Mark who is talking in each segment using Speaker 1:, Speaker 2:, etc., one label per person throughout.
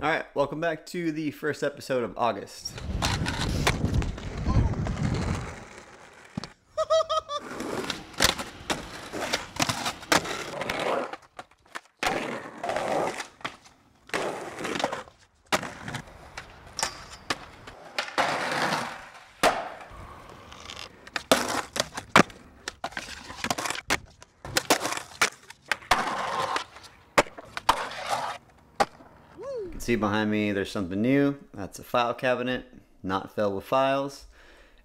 Speaker 1: Alright, welcome back to the first episode of August. See behind me, there's something new. That's a file cabinet, not filled with files.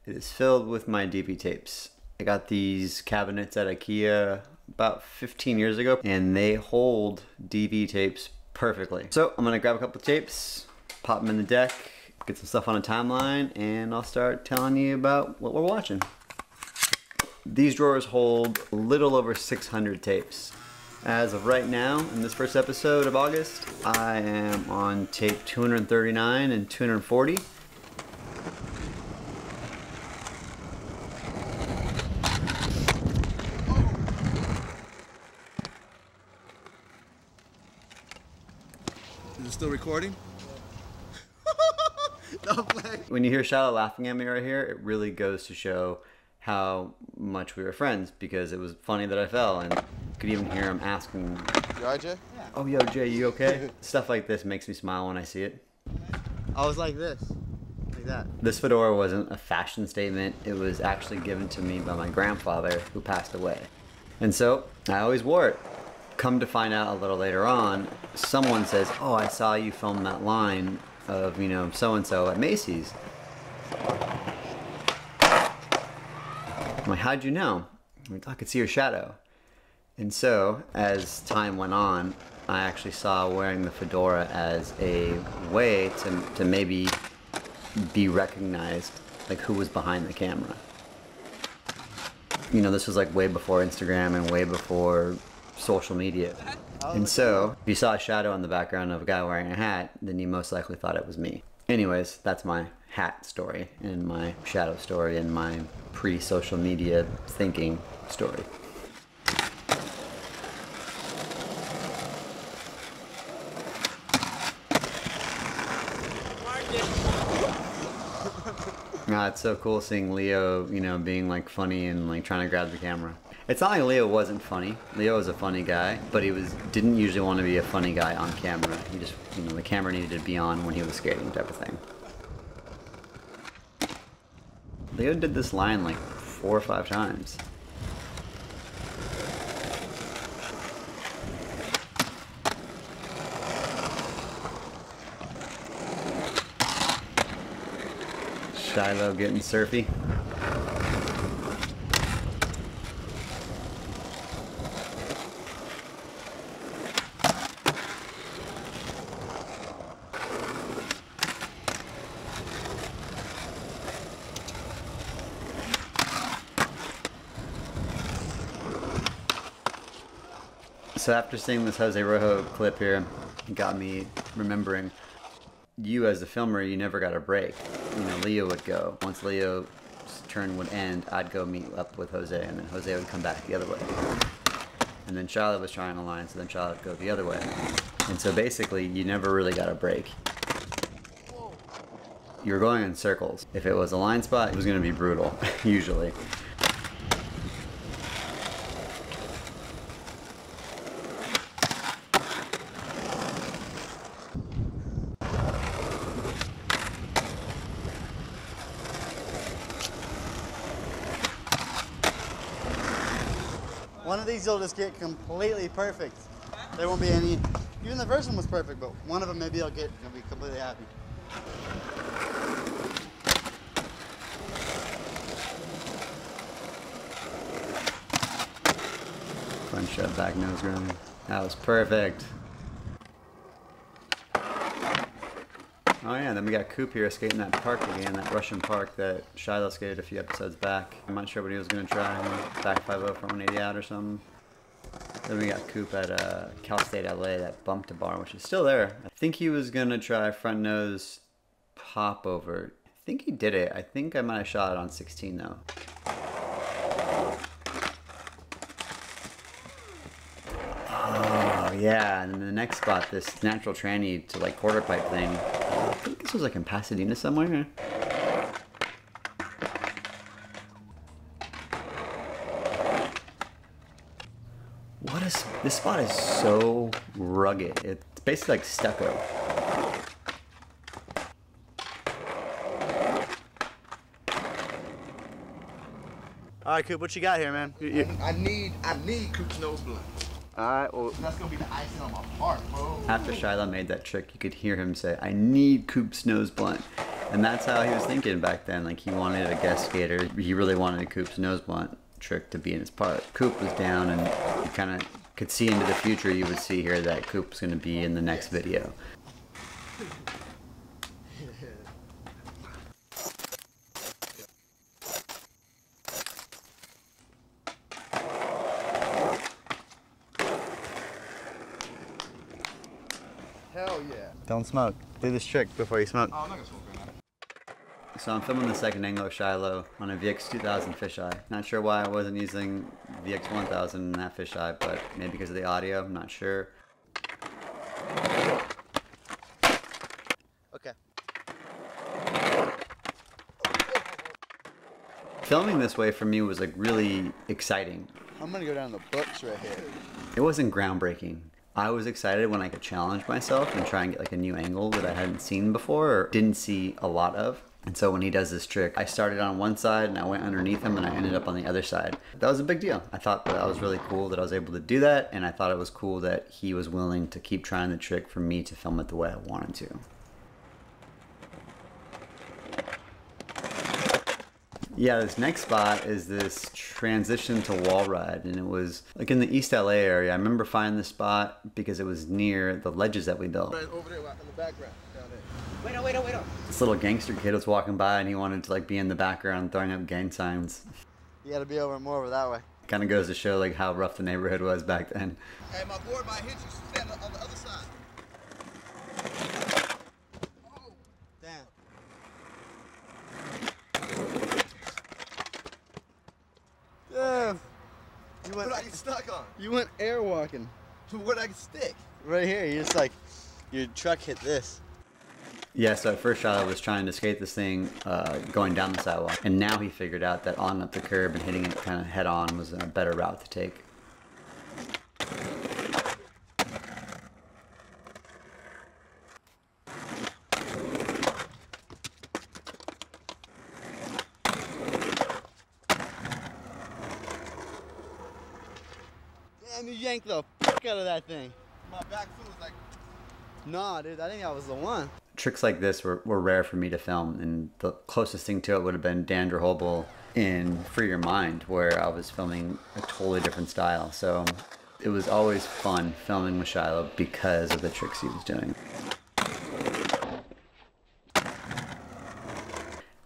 Speaker 1: It is filled with my DV tapes. I got these cabinets at IKEA about 15 years ago, and they hold DV tapes perfectly. So I'm gonna grab a couple of tapes, pop them in the deck, get some stuff on a timeline, and I'll start telling you about what we're watching. These drawers hold a little over 600 tapes. As of right now, in this first episode of August, I am on tape 239 and 240.
Speaker 2: Is it still recording? Don't play.
Speaker 1: When you hear Shiloh laughing at me right here, it really goes to show how much we were friends, because it was funny that I fell, and you could even hear him asking,
Speaker 2: You alright, Jay?
Speaker 1: "Oh, yo, Jay, you okay?" Stuff like this makes me smile when I see it.
Speaker 2: I was like this. Like that.
Speaker 1: This fedora wasn't a fashion statement. It was actually given to me by my grandfather, who passed away. And so, I always wore it. Come to find out a little later on, someone says, "Oh, I saw you film that line of, you know, so-and-so at Macy's." I'm like, "How'd you know?" I'm like, "I could see your shadow." And so, as time went on, I actually saw wearing the fedora as a way to maybe be recognized, like who was behind the camera. You know, this was like way before Instagram and way before social media. And so, if you saw a shadow in the background of a guy wearing a hat, then you most likely thought it was me. Anyways, that's my hat story and my shadow story and my pre-social media thinking story. It's so cool seeing Leo, you know, being like funny and like trying to grab the camera. It's not like Leo wasn't funny. Leo was a funny guy, but he didn't usually want to be a funny guy on camera. He just, you know, the camera needed to be on when he was skating type of thing. Leo did this line like 4 or 5 times. Shiloh getting surfy. So after seeing this Jose Rojo clip here, it got me remembering, you as the filmer, you never got a break. You know, Leo would go. Once Leo's turn would end, I'd go meet up with Jose, and then Jose would come back the other way. And then Shiloh was trying a line, so then Shiloh would go the other way. And so basically, you never really got a break. You were going in circles. If it was a line spot, it was going to be brutal, usually.
Speaker 3: One of these will just get completely perfect. There won't be any, even the first one was perfect, but one of them maybe I'll be completely happy.
Speaker 1: Front shove, back nose grind. That was perfect. Oh yeah, then we got Coop here skating that park again, that Russian park that Shiloh skated a few episodes back. I'm not sure what he was going to try, back 5-0 for 180 out or something. Then we got Coop at Cal State LA, that bump to bar, which is still there. I think he was going to try front nose pop over. I think he did it. I think I might have shot it on 16 though. Oh Yeah, and then the next spot, this natural tranny to like quarter pipe thing. I think this was like in Pasadena somewhere. What is this spot is so rugged. It's basically like stucco.
Speaker 3: All right, Coop, what you got here, man?
Speaker 2: I need Coop's nose blunt.
Speaker 3: All right, well,
Speaker 2: That's gonna be the icing on my heart, bro.
Speaker 1: After Shiloh made that trick, you could hear him say, "I need Coop's nose blunt." And that's how he was thinking back then. Like, he wanted a guest skater. He really wanted a Coop's nose blunt trick to be in his part. Coop was down, and you kind of could see into the future. You would see here that Coop was going to be in the next video.
Speaker 2: Hell yeah.
Speaker 3: don't smoke. Do this trick before you smoke.
Speaker 2: Oh, I'm not gonna smoke right now.
Speaker 1: So I'm filming the second angle of Shiloh on a VX 2000 fisheye. Not sure why I wasn't using VX 1000 in that fisheye, but maybe because of the audio, I'm not sure.
Speaker 3: Okay.
Speaker 1: Filming this way for me was like really exciting.
Speaker 3: I'm gonna go down the books right here.
Speaker 1: It wasn't groundbreaking. I was excited when I could challenge myself and try and get like a new angle that I hadn't seen before or didn't see a lot of. And so when he does this trick, I started on one side and I went underneath him and I ended up on the other side. That was a big deal. I thought that was really cool that I was able to do that, and I thought it was cool that he was willing to keep trying the trick for me to film it the way I wanted to. Yeah, this next spot is this transition to wall ride, and it was like in the East LA area. I remember finding this spot because it was near the ledges that we built.
Speaker 2: Right over there in the background, down there.
Speaker 4: Wait up.
Speaker 1: This little gangster kid was walking by and he wanted to like be in the background throwing up gang signs.
Speaker 3: You gotta be more over that way.
Speaker 1: Kind of goes to show like how rough the neighborhood was back then.
Speaker 2: Hey, my board might hit you. Stand on the other side. Oh,
Speaker 3: Damn. Damn.
Speaker 2: what I get stuck on?
Speaker 3: You went airwalking.
Speaker 2: To what I can stick.
Speaker 3: Right here, you just like, your truck hit this.
Speaker 1: Yeah, so at first Shiloh was trying to skate this thing going down the sidewalk, and now he figured out that on up the curb and hitting it kind of head on was a better route to take.
Speaker 3: Damn, you yanked the fuck out of that thing.
Speaker 2: My back foot was like,
Speaker 3: Nah, dude, I think that was the one.
Speaker 1: Tricks like this were rare for me to film, and the closest thing to it would have been Dan Hobel in Free Your Mind, where I was filming a totally different style. So it was always fun filming with Shiloh because of the tricks he was doing.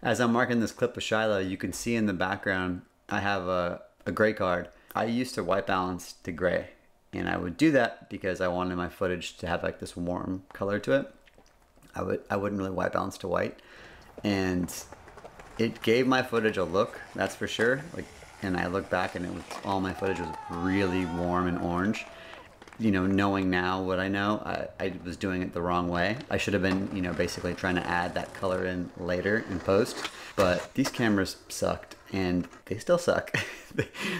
Speaker 1: As I'm marking this clip of Shiloh, you can see in the background I have a gray card. I used to white balance to gray, and I would do that because I wanted my footage to have like this warm color to it. I wouldn't really white balance to white, and it gave my footage a look, that's for sure. Like, and I look back and it was all my footage was really warm and orange. You know, knowing now what I know, I was doing it the wrong way. I should have been, you know, basically trying to add that color in later in post. But these cameras sucked, and they still suck.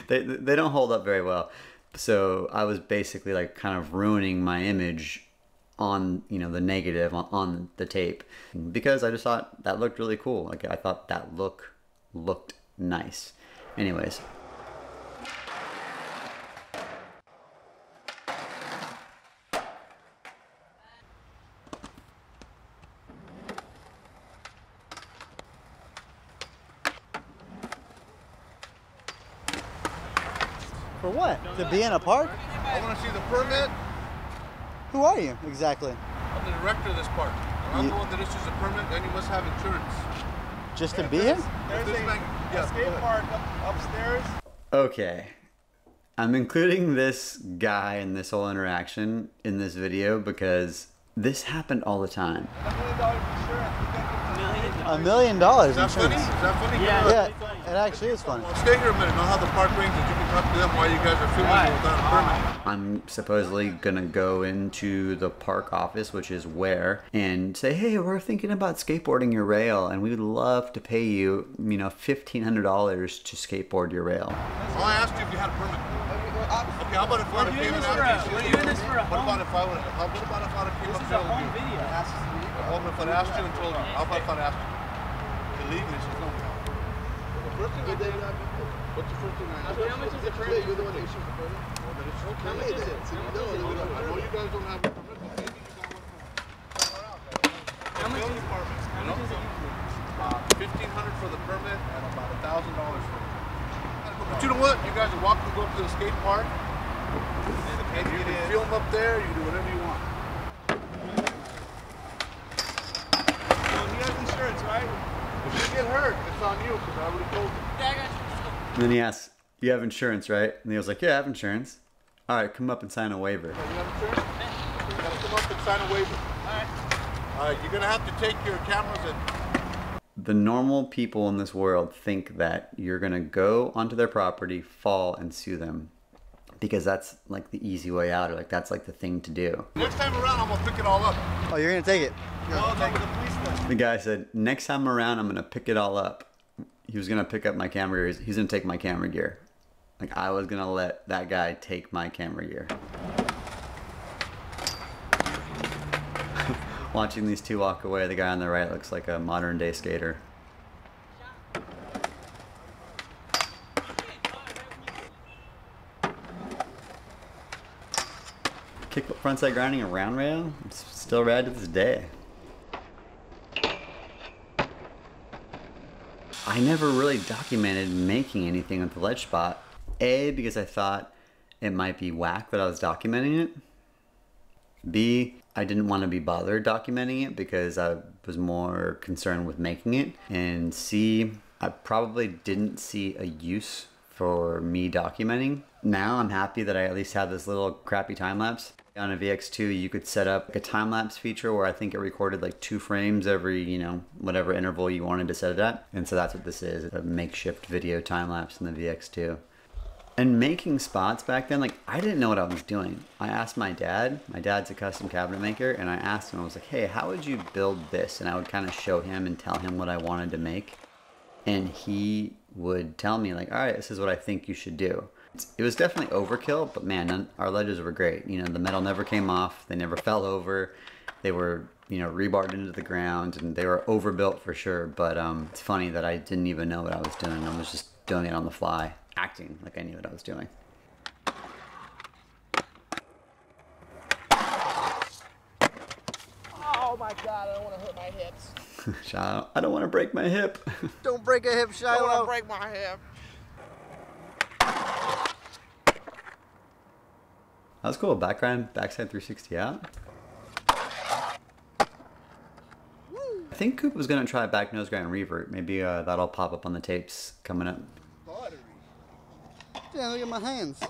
Speaker 1: they don't hold up very well. So I was basically like kind of ruining my image on, you know, the negative on the tape, because I just thought that looked really cool. Like, I thought that looked nice. Anyways.
Speaker 3: For what? To be in a park?
Speaker 2: I want to see the permit.
Speaker 3: Who are you exactly?
Speaker 2: I'm the director of this park. And I'm the one that issues a permit, then you must have insurance.
Speaker 3: Just to be here?
Speaker 2: There's a skate park upstairs.
Speaker 1: Okay. I'm including this guy and this whole interaction in this video because this happened all the time.
Speaker 2: $1 million insurance.
Speaker 3: $1 million
Speaker 2: Is that funny?
Speaker 3: insurance.
Speaker 2: Is that funny?
Speaker 4: Yeah.
Speaker 3: Yeah. It actually is funny.
Speaker 2: Well, stay here a minute. Know how the park rings, and you can talk to them while you guys are filming without a permit.
Speaker 1: I'm supposedly gonna go into the park office, which is where, and say, hey, we're thinking about skateboarding your rail, and we would love to pay you, you know, $1,500 to skateboard your rail.
Speaker 2: Oh, I asked you if you had a permit. Okay, how about if I came and asked you?
Speaker 4: We're doing this for a home.
Speaker 2: What about if I would? What about if I came up
Speaker 4: This is
Speaker 2: there
Speaker 4: a
Speaker 2: with
Speaker 4: home
Speaker 2: you?
Speaker 4: video.
Speaker 2: What about if I asked you and told you? How about if I asked you to leave and she's going? First thing I did, what's the first thing I asked?
Speaker 4: How much is the permit?
Speaker 2: You're the one that issues the permit? Well, then it's okay.
Speaker 4: How much is it?
Speaker 2: I know you guys don't have a permit, but maybe you got one from
Speaker 4: How much is it? How much is it usually?
Speaker 2: $1,500 for the permit and about $1,000 for it. But you know what? You guys are welcome to go up to the skate park. And you can film up there, you can do whatever you want.
Speaker 4: Well, he has insurance, right?
Speaker 2: If you get hurt, it's on you because I already told you.
Speaker 4: Yeah, I got you.
Speaker 1: And then he asks, you have insurance, right? And he was like, yeah, I have insurance. All right, come up and sign a waiver.
Speaker 2: You have insurance? You gotta come up and sign a waiver. All right, you're gonna have to take your cameras and.
Speaker 1: The normal people in this world think that you're gonna go onto their property, fall, and sue them. Because that's like the easy way out, or like that's like the thing to do.
Speaker 2: Next time around, I'm gonna pick it all up.
Speaker 3: Oh, you're gonna take it.
Speaker 2: No, no, with the police list.
Speaker 1: The guy said, next time around, I'm gonna pick it all up. He was gonna pick up my camera gear. He's gonna take my camera gear. Like I was gonna let that guy take my camera gear. Watching these two walk away, the guy on the right looks like a modern day skater. Kickflip frontside grinding a round rail, it's still rad to this day. I never really documented making anything with the ledge spot. A, because I thought it might be whack that I was documenting it. B, I didn't want to be bothered documenting it because I was more concerned with making it. And C, I probably didn't see a use for me documenting. Now I'm happy that I at least have this little crappy time lapse. On a VX2, you could set up a time lapse feature where I think it recorded like 2 frames every, you know, whatever interval you wanted to set it at. And so that's what this is, a makeshift video time lapse in the VX2. And making spots back then, like I didn't know what I was doing. I asked my dad's a custom cabinet maker, and I asked him, I was like, hey, how would you build this? And I would kind of show him and tell him what I wanted to make. And he would tell me like, all right, this is what I think you should do. It was definitely overkill, but man, our ledges were great. You know, the metal never came off, they never fell over, they were, you know, rebarred into the ground, and they were overbuilt for sure. But it's funny that I didn't even know what I was doing. I was just doing it on the fly, acting like I knew what I was doing.
Speaker 4: Oh my God, I don't want to hurt my hips.
Speaker 1: Shiloh, I don't want to break my hip.
Speaker 3: Don't break a hip,
Speaker 4: I don't want
Speaker 3: Shiloh.
Speaker 4: to break my hip.
Speaker 1: That was cool. Backside 360 out. I think Coop was gonna try back nose grind revert. Maybe that'll pop up on the tapes coming up.
Speaker 3: Damn, look at my hands.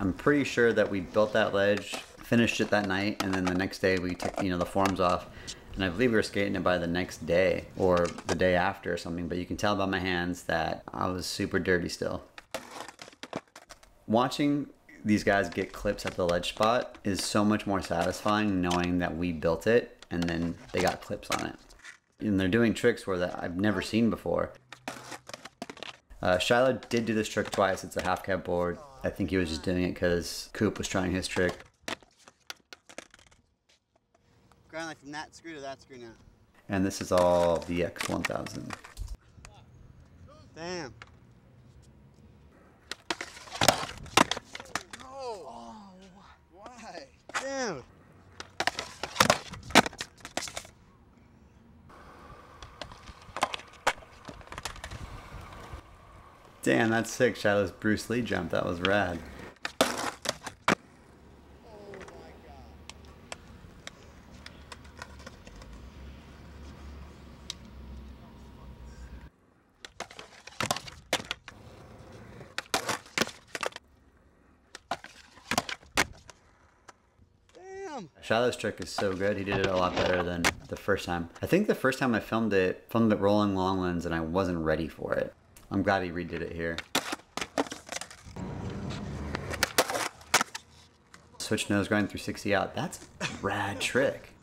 Speaker 1: I'm pretty sure that we built that ledge, finished it that night, and then the next day we took, you know, the forms off. And I believe we were skating it by the next day or the day after or something. But you can tell by my hands that I was super dirty still. Watching these guys get clips at the ledge spot is so much more satisfying knowing that we built it and then they got clips on it. And they're doing tricks where that I've never seen before. Shiloh did do this trick twice. It's a half cab board. I think he was just doing it because Coop was trying his trick.
Speaker 3: Grind like from that screw to that screw now.
Speaker 1: And this is all VX1000.
Speaker 3: Damn.
Speaker 2: Why?
Speaker 3: Damn.
Speaker 1: Damn, that's sick. Shadow's Bruce Lee jump. That was rad. Shiloh's trick is so good. He did it a lot better than the first time. I think the first time I filmed it rolling long lens and I wasn't ready for it. I'm glad he redid it here. Switch nose grind 360 out. That's a rad trick.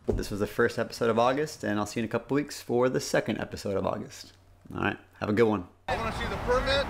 Speaker 1: This was the first episode of August, and I'll see you in a couple weeks for the second episode of August. All right, have a good one.
Speaker 2: I want to see the permit.